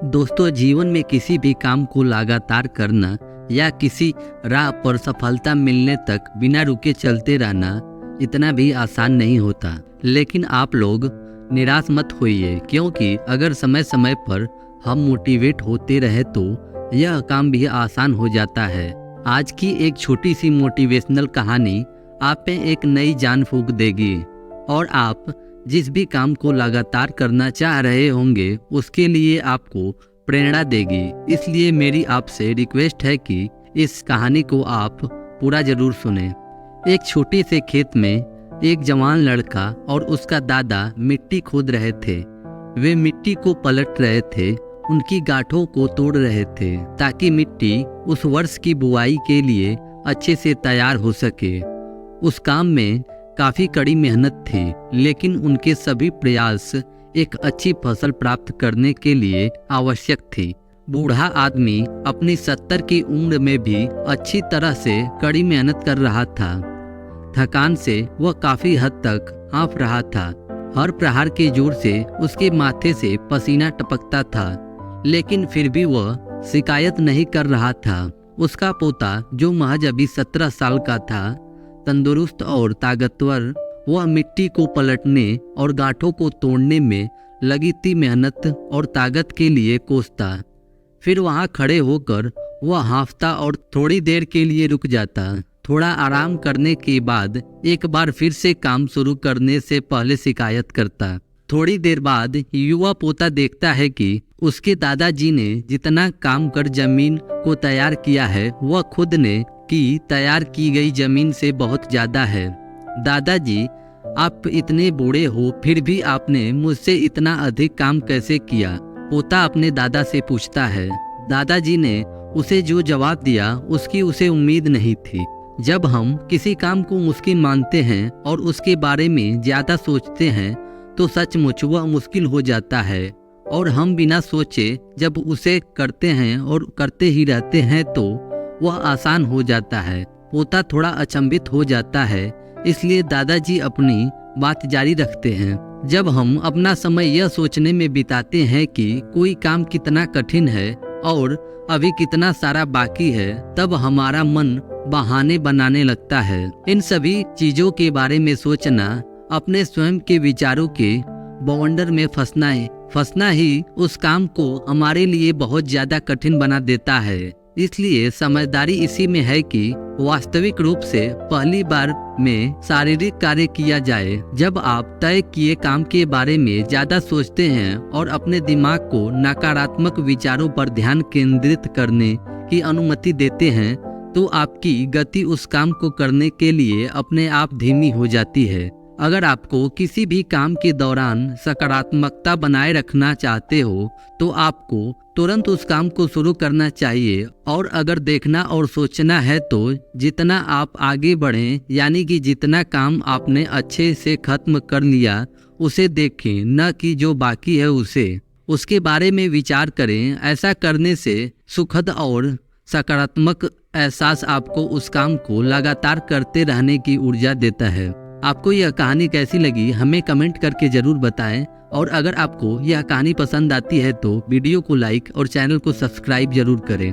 दोस्तों, जीवन में किसी भी काम को लगातार करना या किसी राह पर सफलता मिलने तक बिना रुके चलते रहना इतना भी आसान नहीं होता। लेकिन आप लोग निराश मत होइए, क्योंकि अगर समय समय पर हम मोटिवेट होते रहे तो यह काम भी आसान हो जाता है। आज की एक छोटी सी मोटिवेशनल कहानी आप में एक नई जान फूंक देगी और आप जिस भी काम को लगातार करना चाह रहे होंगे उसके लिए आपको प्रेरणा देगी। इसलिए मेरी आपसे रिक्वेस्ट है कि इस कहानी को आप पूरा जरूर सुने। एक छोटे से खेत में एक जवान लड़का और उसका दादा मिट्टी खोद रहे थे। वे मिट्टी को पलट रहे थे, उनकी गांठों को तोड़ रहे थे ताकि मिट्टी उस वर्ष की बुआई के लिए अच्छे से तैयार हो सके। उस काम में काफी कड़ी मेहनत थी, लेकिन उनके सभी प्रयास एक अच्छी फसल प्राप्त करने के लिए आवश्यक थी। बूढ़ा आदमी अपनी 70 की उम्र में भी अच्छी तरह से कड़ी मेहनत कर रहा था। थकान से वह काफी हद तक हाँफ रहा था। हर प्रहार के जोर से उसके माथे से पसीना टपकता था, लेकिन फिर भी वह शिकायत नहीं कर रहा था। उसका पोता, जो महज अभी 17 साल का था, तंदुरुस्त और ताकतवर, वह मिट्टी को पलटने और गांठों को तोड़ने में लगी थी मेहनत और ताकत के लिए कोसता। फिर वहां खड़े होकर वह हाँफता और थोड़ी देर के लिए रुक जाता। थोड़ा आराम करने के बाद एक बार फिर से काम शुरू करने से पहले शिकायत करता। थोड़ी देर बाद युवा पोता देखता है कि उसके दादाजी ने जितना काम कर जमीन को तैयार किया है वह खुद ने की तैयार की गई जमीन से बहुत ज्यादा है। दादाजी, आप इतने बूढ़े हो फिर भी आपने मुझसे इतना अधिक काम कैसे किया? पोता अपने दादा से पूछता है। दादाजी ने उसे जो जवाब दिया उसकी उसे उम्मीद नहीं थी। जब हम किसी काम को मुश्किल मानते हैं और उसके बारे में ज्यादा सोचते हैं तो सचमुच वह मुश्किल हो जाता है, और हम बिना सोचे जब उसे करते हैं और करते ही रहते हैं तो वह आसान हो जाता है। पोता थोड़ा अचंभित हो जाता है, इसलिए दादाजी अपनी बात जारी रखते हैं। जब हम अपना समय यह सोचने में बिताते हैं कि कोई काम कितना कठिन है और अभी कितना सारा बाकी है, तब हमारा मन बहाने बनाने लगता है। इन सभी चीजों के बारे में सोचना अपने स्वयं के विचारों के बवंडर में फंसना ही उस काम को हमारे लिए बहुत ज्यादा कठिन बना देता है। इसलिए समझदारी इसी में है कि वास्तविक रूप से पहली बार में शारीरिक कार्य किया जाए। जब आप तय किए काम के बारे में ज्यादा सोचते हैं और अपने दिमाग को नकारात्मक विचारों पर ध्यान केंद्रित करने की अनुमति देते हैं तो आपकी गति उस काम को करने के लिए अपने आप धीमी हो जाती है। अगर आपको किसी भी काम के दौरान सकारात्मकता बनाए रखना चाहते हो तो आपको तुरंत उस काम को शुरू करना चाहिए। और अगर देखना और सोचना है तो जितना आप आगे बढ़ें, यानी कि जितना काम आपने अच्छे से खत्म कर लिया उसे देखें, न कि जो बाकी है उसके बारे में विचार करें। ऐसा करने से सुखद और सकारात्मक एहसास आपको उस काम को लगातार करते रहने की ऊर्जा देता है। आपको यह कहानी कैसी लगी हमें कमेंट करके जरूर बताएं, और अगर आपको यह कहानी पसंद आती है तो वीडियो को लाइक और चैनल को सब्सक्राइब जरूर करें।